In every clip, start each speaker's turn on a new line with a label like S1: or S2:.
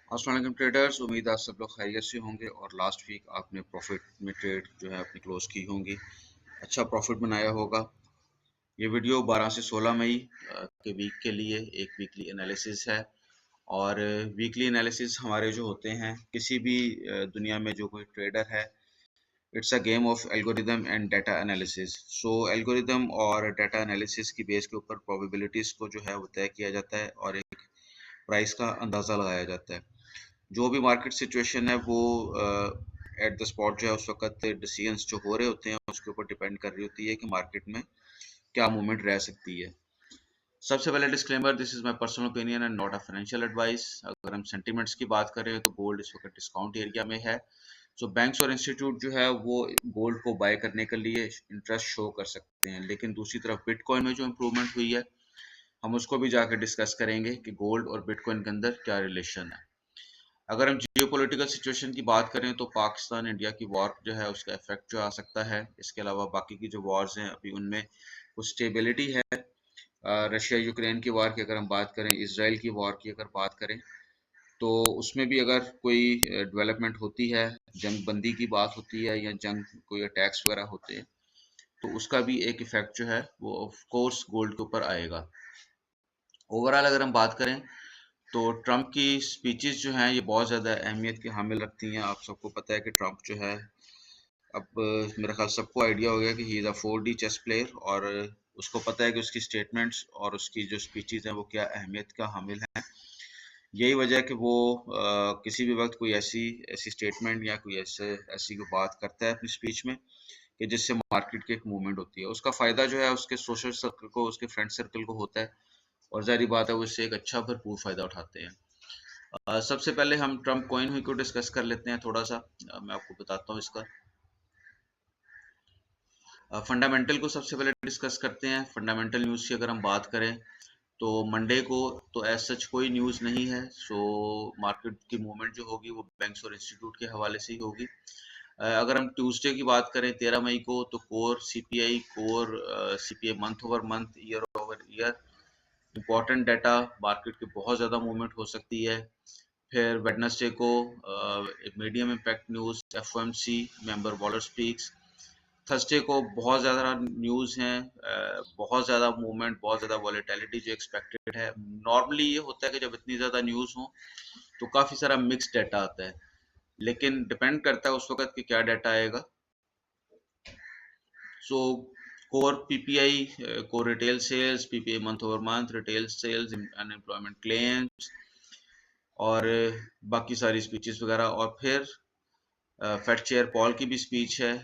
S1: अस्सलाम वालेकुम ट्रेडर्स, उम्मीद आप सब लोग खैरियत से होंगे और लास्ट वीक आपने प्रॉफिट में ट्रेड जो है अपनी क्लोज की होंगी, अच्छा प्रॉफिट बनाया होगा। ये वीडियो 12 से 16 मई के वीक के लिए एक वीकली एनालिसिस है। और वीकली एनालिसिस हमारे जो होते हैं किसी भी दुनिया में जो कोई ट्रेडर है, it's a game of algorithm and data analysis. So algorithm और डाटा एनालिसिस की बेस के ऊपर प्रोबेबिलिटीज़ को जो है वो तय किया जाता है और एक प्राइस का अंदाज़ा लगाया जाता है। जो भी मार्केट सिचुएशन है वो एट द स्पॉट जो है उस वक्त डिसीजंस जो हो रहे होते हैं उसके ऊपर डिपेंड कर रही होती है कि मार्केट में क्या मूवमेंट रह सकती है। सबसे पहले disclaimer, this is my personal opinion and not a financial advice. अगर हम सेंटीमेंट्स की बात करें तो गोल्ड इस वक्त डिस्काउंट एरिया में है। सो बैंक्स और इंस्टीट्यूट जो है वो गोल्ड को बाय करने के लिए इंटरेस्ट शो कर सकते हैं, लेकिन दूसरी तरफ बिटकॉइन में जो इम्प्रूवमेंट हुई है हम उसको भी जाकर डिस्कस करेंगे कि गोल्ड और बिटकॉइन के अंदर क्या रिलेशन है। अगर हम जियोपॉलिटिकल सिचुएशन की बात करें तो पाकिस्तान इंडिया की वॉर जो है उसका इफेक्ट जो आ सकता है। इसके अलावा बाकी की जो वॉर्स हैं अभी उनमें कुछ स्टेबिलिटी है। रशिया यूक्रेन की वॉर की अगर हम बात करें, इसराइल की वॉर की अगर बात करें, तो उसमें भी अगर कोई डेवलपमेंट होती है, जंग बंदी की बात होती है या जंग कोई अटैक्स वगैरह होते हैं, तो उसका भी एक इफेक्ट जो है वो ऑफ कोर्स गोल्ड के ऊपर आएगा। ओवरऑल अगर हम बात करें तो ट्रंप की स्पीचेस जो हैं ये बहुत ज़्यादा अहमियत की हामिल रखती हैं। आप सबको पता है कि ट्रंप जो है अब मेरा ख्याल सबको आइडिया हो गया कि he is a 4D chess player, और उसको पता है कि उसकी स्टेटमेंट्स और उसकी जो स्पीचेस हैं वो क्या अहमियत का हामिल हैं। यही वजह है कि वो किसी भी वक्त कोई ऐसी ऐसी स्टेटमेंट या कोई ऐसी कोई बात करता है अपनी स्पीच में कि जिससे मार्केट की एक मूवमेंट होती है। उसका फ़ायदा जो है उसके सोशल सर्कल को, उसके फ्रेंड सर्कल को होता है, और ज़ाहिर बात है वो इससे एक अच्छा भरपूर फ़ायदा उठाते हैं। सबसे पहले हम ट्रम्प कॉइन हुई को डिस्कस कर लेते हैं थोड़ा सा। मैं आपको बताता हूँ इसका फंडामेंटल को सबसे पहले डिस्कस करते हैं। फंडामेंटल न्यूज़ की अगर हम बात करें तो मंडे को तो एज सच कोई न्यूज़ नहीं है। सो मार्केट की मूवमेंट जो होगी वो बैंक्स और इंस्टीट्यूट के हवाले से ही होगी। अगर हम ट्यूसडे की बात करें 13 मई को, तो core CPI, core CPI month over month, year over year important data, market की बहुत ज़्यादा मूवमेंट हो सकती है। फिर वेडनेसडे को medium impact news, FOMC member Waller speaks. Thursday को बहुत ज़्यादा न्यूज़ हैं, बहुत ज़्यादा मूवमेंट, बहुत ज़्यादा वॉलेटिलिटी जो एक्सपेक्टेड है। नॉर्मली ये होता है कि जब इतनी ज़्यादा न्यूज़ हो तो काफ़ी सारा मिक्स्ड डाटा आता है, लेकिन डिपेंड करता है उस वक्त कि क्या डाटा आएगा। So core PPI, core retail sales, PPI month over month, retail sales, unemployment claims और बाकी सारी स्पीचेस वगैरह। और फिर फेड चेयर पॉल की भी स्पीच है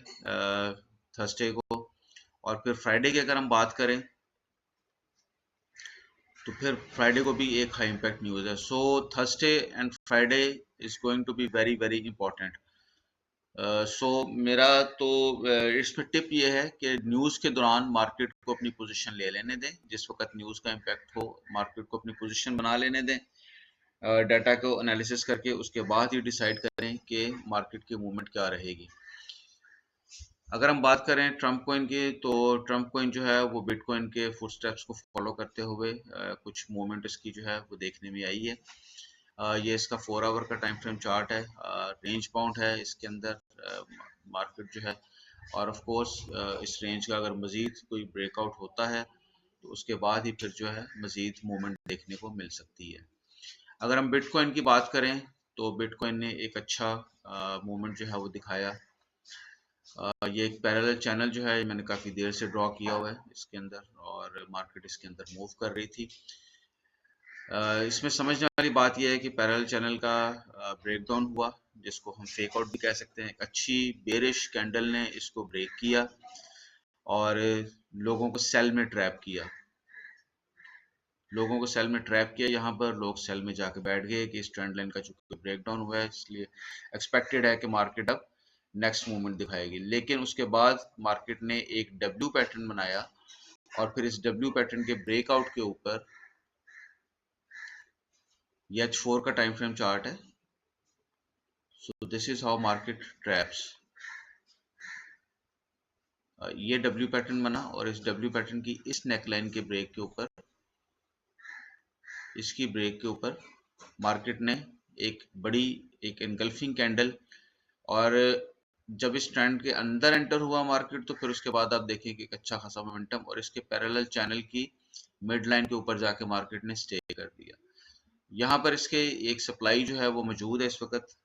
S1: थर्सडे को। और फिर फ्राइडे की अगर हम बात करें तो फिर फ्राइडे को भी एक हाई इम्पैक्ट न्यूज़ है। So Thursday and Friday is going to be very very important. So मेरा तो इसमें टिप ये है कि न्यूज़ के दौरान मार्केट को अपनी पोजीशन ले लेने दें। जिस वक्त न्यूज़ का इम्पैक्ट हो मार्केट को अपनी पोजीशन बना लेने दें, डाटा को एनालिसिस करके उसके बाद ही डिसाइड करें कि मार्केट की मूवमेंट क्या रहेगी। अगर हम बात करें ट्रम्प कॉइन की, तो ट्रम्प कॉइन जो है वो बिटकॉइन के फुटस्टेप्स को फॉलो करते हुए कुछ मूवमेंट इसकी जो है वो देखने में आई है। ये इसका 4 आवर का टाइम फ्रेम चार्ट है, रेंज बाउंड है इसके अंदर मार्केट जो है। और ऑफ कोर्स इस रेंज का अगर मज़ीद कोई ब्रेकआउट होता है तो उसके बाद ही फिर जो है मज़ीद मूवमेंट देखने को मिल सकती है। अगर हम बिटकॉइन की बात करें तो बिटकॉइन ने एक अच्छा मूवमेंट जो है वो दिखाया। ये एक पैरेलल चैनल जो है मैंने काफ़ी देर से ड्रॉ किया हुआ है इसके अंदर, और मार्केट इसके अंदर मूव कर रही थी। इसमें समझने वाली बात यह है कि पैरेलल चैनल का ब्रेकडाउन हुआ, जिसको हम फेक आउट भी कह सकते हैं। एक अच्छी बेरिश कैंडल ने इसको ब्रेक किया और लोगों को सेल में ट्रैप किया। यहाँ पर लोग सेल में जाके बैठ गए कि इस ट्रेंड लाइन का चूंकि ब्रेकडाउन हुआ है, इसलिए एक्सपेक्टेड है कि मार्केट अब नेक्स्ट मूवमेंट दिखाएगी। लेकिन उसके बाद मार्केट ने एक डब्ल्यू पैटर्न बनाया और फिर इस डब्ल्यू पैटर्न के ब्रेकआउट के ऊपर ये H4 का टाइम फ्रेम चार्ट है। So this is how market traps. ये डब्ल्यू पैटर्न बना और इस डब्ल्यू पैटर्न की इस नेकलाइन के ब्रेक के ऊपर, इसकी ब्रेक के ऊपर मार्केट ने एक बड़ी एक एनगल्फिंग कैंडल, और जब इस ट्रेंड के अंदर एंटर हुआ मार्केट तो फिर उसके बाद आप देखें कि एक अच्छा खासा मोमेंटम, और इसके पैरेलल चैनल की मिड लाइन के ऊपर जाके मार्केट ने स्टे कर दिया। यहाँ पर इसके एक सप्लाई जो है वो मौजूद है इस वक्त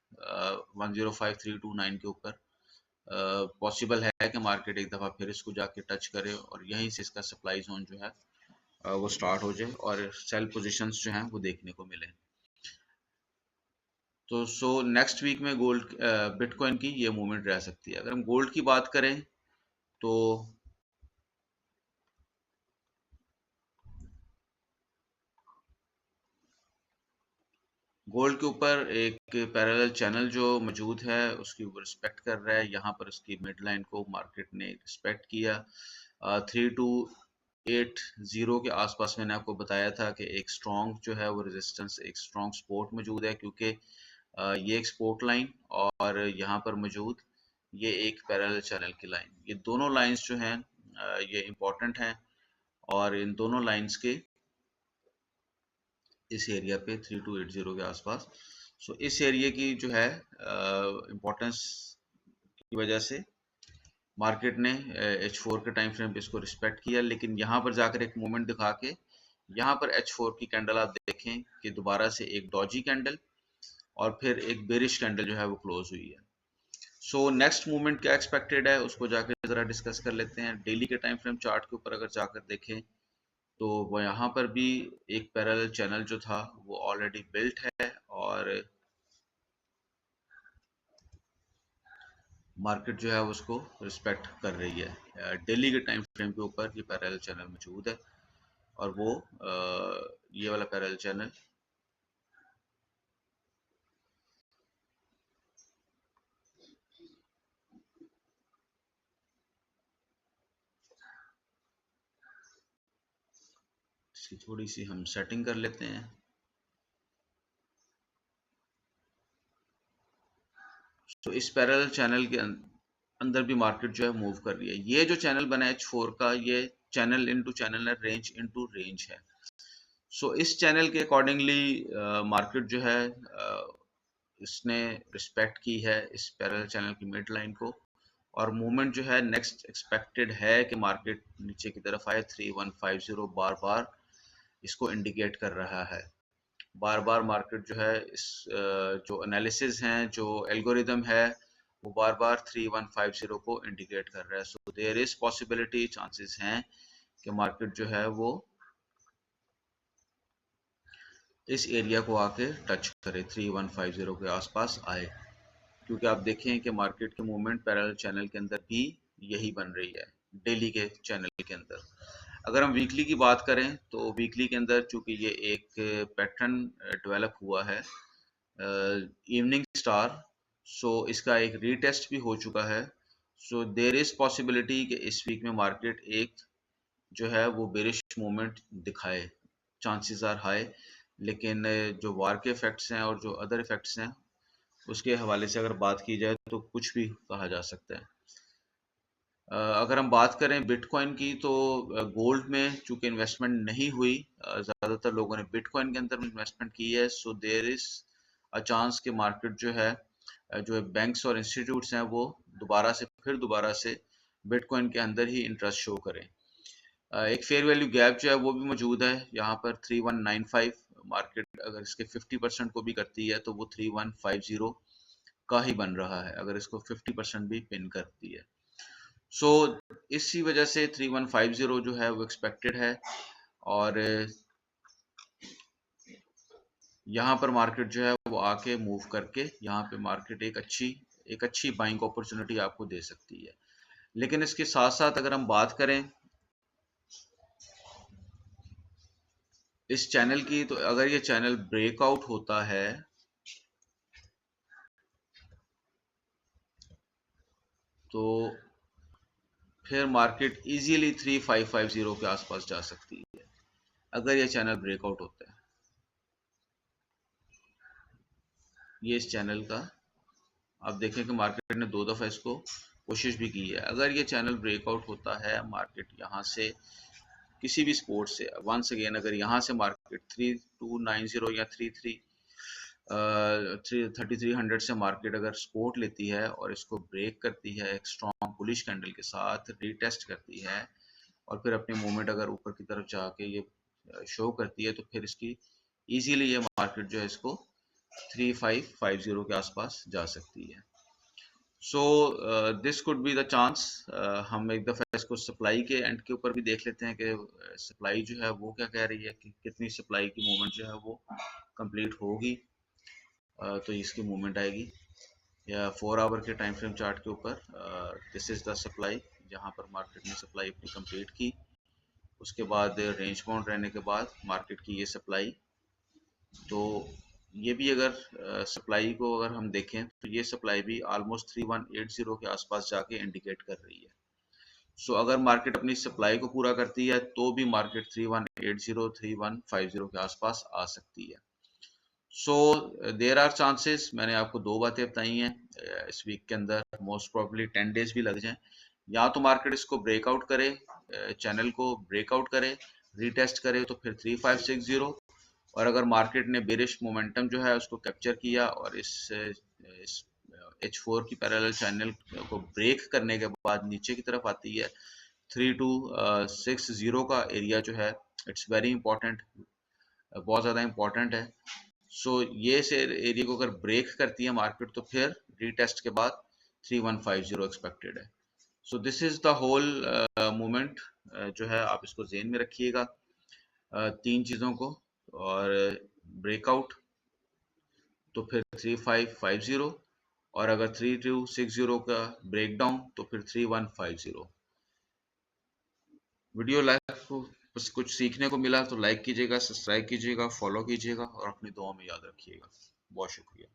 S1: 105329 के ऊपर। पॉसिबल है कि मार्केट एक दफ़ा फिर इसको जाके टच करे और यहीं से इसका सप्लाई जोन जो है वो स्टार्ट हो जाए और सेल पोजीशंस जो हैं वो देखने को मिले। तो नेक्स्ट वीक में गोल्ड बिटकॉइन की ये मूवमेंट रह सकती है। अगर हम गोल्ड की बात करें तो गोल्ड के ऊपर एक पैरेलल चैनल जो मौजूद है उसकी ऊपर रिस्पेक्ट कर रहा है। यहाँ पर उसकी मिड लाइन को मार्केट ने रिस्पेक्ट किया। 3280 के आसपास मैंने आपको बताया था कि एक स्ट्रॉन्ग जो है वो रेजिस्टेंस, एक स्ट्रॉन्ग सपोर्ट मौजूद है, क्योंकि ये एक सपोर्ट लाइन और यहाँ पर मौजूद ये एक पैरेलल चैनल की लाइन, ये दोनों लाइंस जो हैं ये इम्पोर्टेंट हैं, और इन दोनों लाइंस के इस एरिया पे 3280 के आसपास, इस एरिया की जो है इम्पोर्टेंस की वजह से मार्केट ने H4 के टाइम फ्रेम पे इसको रिस्पेक्ट किया। लेकिन यहाँ पर जाकर एक मूवमेंट दिखा के यहाँ पर H4 की कैंडल आप देखें कि दोबारा से एक डॉजी कैंडल और फिर एक बेरिश कैंडल जो है वो क्लोज हुई है। नेक्स्ट मूवमेंट क्या एक्सपेक्टेड है उसको जाकर जरा डिस्कस कर लेते हैं। डेली के टाइम फ्रेम चार्ट के ऊपर अगर जाकर देखें तो वो यहाँ पर भी एक पैरेलल चैनल जो था वो ऑलरेडी बिल्ट है, और मार्केट जो है उसको रिस्पेक्ट कर रही है। डेली के टाइम फ्रेम के ऊपर ये पैरेलल चैनल मौजूद है, और वो ये वाला पैरेलल चैनल इसकी थोड़ी सी हम सेटिंग कर लेते हैं। तो इस पैरेलल चैनल के अंदर भी मार्केट जो है मूव कर रही है। ये जो चैनल बना है H4 का, ये चैनल इनटू चैनल है, रेंज इनटू रेंज है। इस चैनल के अकॉर्डिंगली मार्केट जो है इसने रिस्पेक्ट की है इस पैरेलल चैनल की मिड लाइन को, और मूवमेंट जो है नेक्स्ट एक्सपेक्टेड है कि मार्केट नीचे की तरफ आए। 3150 बार बार इसको इंडिकेट कर रहा है। बार बार मार्केट जो है इस जो एनालिसिस हैं, जो एल्गोरिदम है, वो बार बार 3150 को इंडिकेट कर रहा है। देयर इज पॉसिबिलिटी, चांसेस हैं कि मार्केट जो है वो इस एरिया को आके टच करे, 3150 के आसपास आए, क्योंकि आप देखें कि मार्केट के मूवमेंट पैरेलल चैनल के अंदर भी यही बन रही है, डेली के चैनल के अंदर। अगर हम वीकली की बात करें तो वीकली के अंदर चूंकि ये एक पैटर्न डेवलप हुआ है इवनिंग स्टार, इसका एक रीटेस्ट भी हो चुका है। देयर इज पॉसिबिलिटी कि इस वीक में मार्केट एक जो है वो बेरिश मूवमेंट दिखाए, चांसेस आर हाई। लेकिन जो वार के इफेक्ट्स हैं और जो अदर इफेक्ट्स हैं उसके हवाले से अगर बात की जाए तो कुछ भी कहा जा सकता है। अगर हम बात करें बिटकॉइन की तो गोल्ड में चूंकि इन्वेस्टमेंट नहीं हुई, ज़्यादातर लोगों ने बिटकॉइन के अंदर इन्वेस्टमेंट की है। देयर इज अ चांस कि मार्केट जो है जो बैंक्स और इंस्टीट्यूट्स हैं वो दोबारा से बिटकॉइन के अंदर ही इंटरेस्ट शो करें। एक फेयर वैल्यू गैप जो है वो भी मौजूद है यहाँ पर 3195। मार्केट अगर इसके 50% को भी करती है तो वो 3150 का ही बन रहा है, अगर इसको 50% भी पिन करती है। इसी वजह से 3150 जो है वो एक्सपेक्टेड है, और यहाँ पर मार्केट जो है वो आके मूव करके यहाँ पे मार्केट एक अच्छी बाइंग अपॉर्चुनिटी आपको दे सकती है। लेकिन इसके साथ साथ अगर हम बात करें इस चैनल की, तो अगर ये चैनल ब्रेकआउट होता है तो फिर मार्केट इजीली 3550 के आसपास जा सकती है अगर ये चैनल ब्रेकआउट होता है। ये इस चैनल का आप देखें कि मार्केट ने 2 दफ़ा इसको कोशिश भी की है। अगर ये चैनल ब्रेकआउट होता है, मार्केट यहाँ से किसी भी सपोर्ट से, वंस अगेन अगर यहाँ से मार्केट 3290 या 3300 से मार्केट अगर सपोर्ट लेती है और इसको ब्रेक करती है एक स्ट्रॉन्ग बुलिश कैंडल के साथ, रीटेस्ट करती है और फिर अपने मूवमेंट अगर ऊपर की तरफ जाके ये शो करती है, तो फिर इसकी इजीली ये मार्केट जो है इसको 3550 के आसपास जा सकती है। So this could be the chance. हम एक दफ़ा इसको सप्लाई के एंड के ऊपर भी देख लेते हैं कि सप्लाई जो है वो क्या कह रही है कि कितनी सप्लाई की मूवमेंट जो है वो कंप्लीट होगी, तो इसकी मूवमेंट आएगी। या 4 आवर के टाइम फ्रेम चार्ट के ऊपर दिस इज़ द सप्लाई, जहाँ पर मार्केट ने सप्लाई अपनी कंप्लीट की। उसके बाद रेंज बाउंड रहने के बाद मार्केट की ये सप्लाई, तो ये भी अगर सप्लाई को अगर हम देखें तो ये सप्लाई भी ऑलमोस्ट 3180 के आसपास जाके इंडिकेट कर रही है। सो अगर मार्केट अपनी सप्लाई को पूरा करती है तो भी मार्केट 3180 3150 के आसपास आ सकती है। सो देयर आर चांसेस, मैंने आपको दो बातें बताई हैं इस वीक के अंदर, मोस्ट प्रोबेबली 10 डेज भी लग जाएं। या तो मार्केट इसको ब्रेकआउट करे, चैनल को ब्रेकआउट करे, रीटेस्ट करे तो फिर 3560, और अगर मार्केट ने बेरिश मोमेंटम जो है उसको कैप्चर किया और इस H4 की पैरेलल चैनल को ब्रेक करने के बाद नीचे की तरफ आती है, 3260 का एरिया जो है इट्स वेरी इंपॉर्टेंट, बहुत ज़्यादा इंपॉर्टेंट है। सो ये से एरिया को अगर ब्रेक करती है मार्केट तो फिर रीटेस्ट के बाद 3150 एक्सपेक्टेड है। So this is the whole movement जो है, आप इसको जेन में रखिएगा तीन चीज़ों को, और ब्रेकआउट तो फिर 3550, और अगर 3260 का ब्रेकडाउन तो फिर 3150। वीडियो लाइक को बस कुछ सीखने को मिला तो लाइक कीजिएगा, सब्सक्राइब कीजिएगा, फॉलो कीजिएगा और अपनी दुआ में याद रखिएगा। बहुत शुक्रिया।